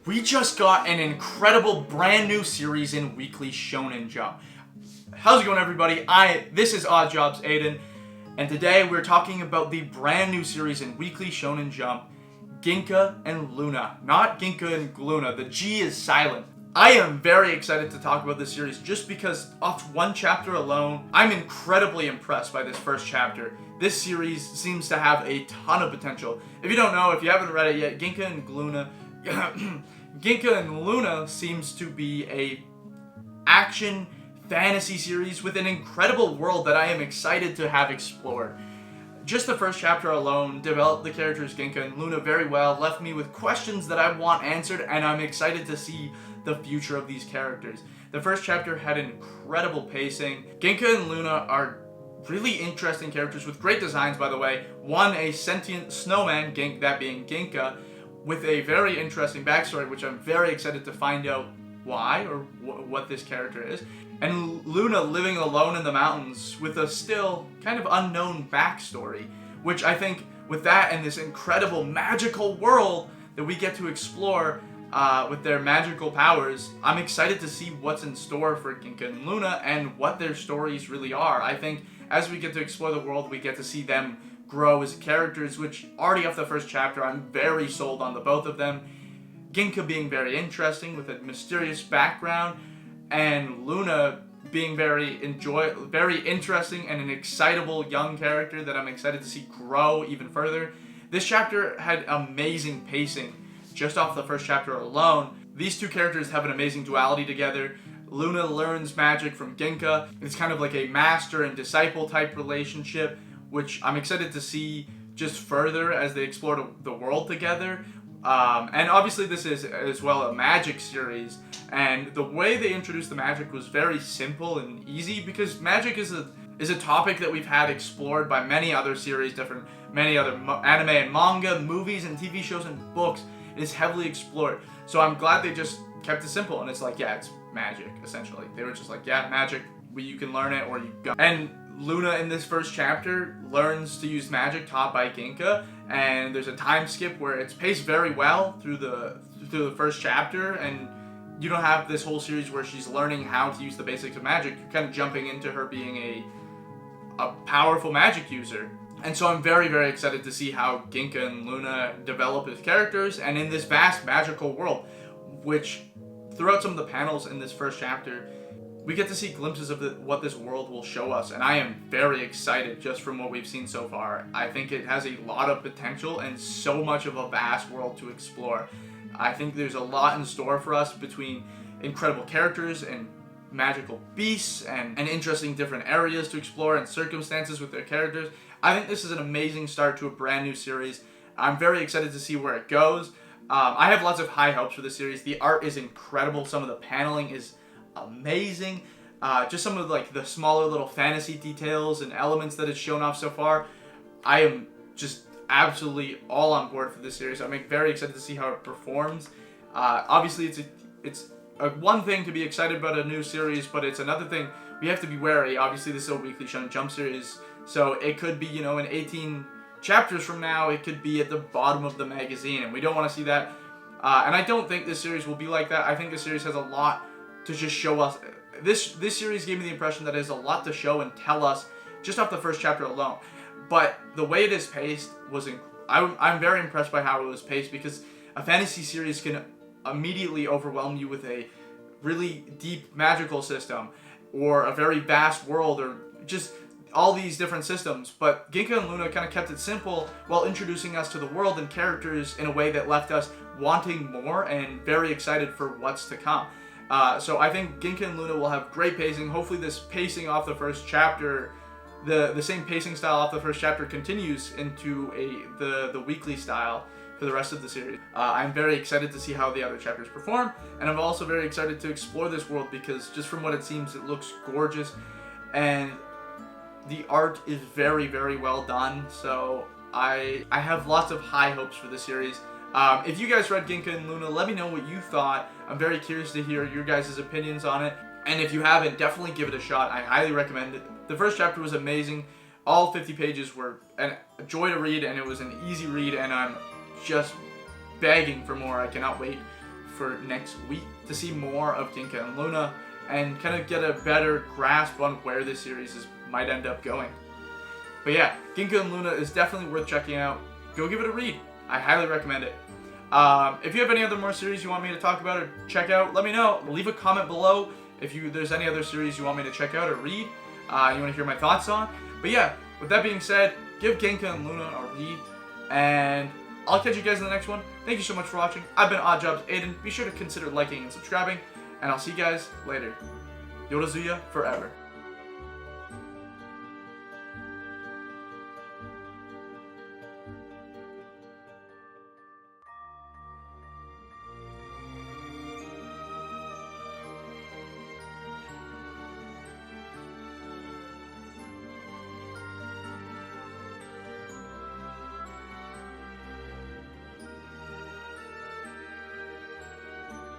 We just got an incredible brand new series in Weekly Shonen Jump. How's it going, everybody? This is Odd Jobs Aiden, and today we're talking about the brand new series in Weekly Shonen Jump, Ginka and Luna. Not Ginka and Gluna, the G is silent. I am very excited to talk about this series just because off one chapter alone, I'm incredibly impressed by this first chapter. This series seems to have a ton of potential. If you don't know, if you haven't read it yet, Ginka and Luna seems to be a action fantasy series with an incredible world that I am excited to have explored. Just the first chapter alone developed the characters Ginka and Luna very well, left me with questions that I want answered, and I'm excited to see the future of these characters. The first chapter had incredible pacing. Ginka and Luna are really interesting characters with great designs, by the way. One, a sentient snowman, that being Ginka, with a very interesting backstory, which I'm very excited to find out why or what this character is. And Luna living alone in the mountains with a still kind of unknown backstory, which I think with that and this incredible magical world that we get to explore with their magical powers, I'm excited to see what's in store for Ginka and Luna and what their stories really are. I think as we get to explore the world, we get to see them grow as characters, which already off the first chapter, I'm very sold on the both of them. Ginka being very interesting with a mysterious background, and Luna being very interesting and an excitable young character that I'm excited to see grow even further. This chapter had amazing pacing just off the first chapter alone. These two characters have an amazing duality together. Luna learns magic from Ginka. It's kind of like a master and disciple type relationship, which I'm excited to see just further as they explore the world together. And obviously this is as well a magic series, and the way they introduced the magic was very simple and easy, because magic is a topic that we've had explored by many other series, many other anime and manga, movies and TV shows and books. It is heavily explored. So I'm glad they just kept it simple, and it's like, yeah, it's magic, essentially. They were just like, yeah, magic, you can learn it or you go. And Luna in this first chapter learns to use magic taught by Ginka, and there's a time skip where it's paced very well through the first chapter, and you don't have this whole series where she's learning how to use the basics of magic. You're kind of jumping into her being a powerful magic user. And so I'm very, very excited to see how Ginka and Luna develop as characters and in this vast magical world, which throughout some of the panels in this first chapter, we get to see glimpses of what this world will show us, and I am very excited just from what we've seen so far. I think it has a lot of potential and so much of a vast world to explore. I think there's a lot in store for us between incredible characters and magical beasts and interesting different areas to explore and circumstances with their characters. I think this is an amazing start to a brand new series. I'm very excited to see where it goes. I have lots of high hopes for this series. The art is incredible. Some of the paneling is amazing. Just some of the smaller little fantasy details and elements that it's shown off so far. I am just absolutely all on board for this series. I'm very excited to see how it performs. Obviously, it's one thing to be excited about a new series, but it's another thing we have to be wary. Obviously, this is a Weekly Shonen Jump series, so it could be, in 18 chapters from now, it could be at the bottom of the magazine, and we don't want to see that. And I don't think this series will be like that. I think this series has a lot to just show us. This series gave me the impression that it has a lot to show and tell us just off the first chapter alone. But the way it is paced I'm very impressed by how it was paced, because a fantasy series can immediately overwhelm you with a really deep magical system or a very vast world or just all these different systems. But Ginka and Luna kind of kept it simple while introducing us to the world and characters in a way that left us wanting more and very excited for what's to come. So I think Ginka and Luna will have great pacing. Hopefully this pacing off the first chapter, the same pacing style off the first chapter continues into the weekly style for the rest of the series. I'm very excited to see how the other chapters perform, and I'm also very excited to explore this world, because just from what it seems, it looks gorgeous, and the art is very, very well done. So I have lots of high hopes for this series. If you guys read Ginka and Luna, let me know what you thought. I'm very curious to hear your guys' opinions on it. And if you haven't, definitely give it a shot. I highly recommend it. The first chapter was amazing. All 50 pages were a joy to read, and it was an easy read, and I'm just begging for more. I cannot wait for next week to see more of Ginka and Luna and kind of get a better grasp on where this series might end up going. But yeah, Ginka and Luna is definitely worth checking out. Go give it a read. I highly recommend it. If you have any other more series you want me to talk about or check out, let me know. Leave a comment below if there's any other series you want me to check out or read, you want to hear my thoughts on. But yeah, with that being said, give Ginka and Luna a read, and I'll catch you guys in the next one. Thank you so much for watching. I've been Oddjobs Aiden. Be sure to consider liking and subscribing, and I'll see you guys later. Yorazuya forever.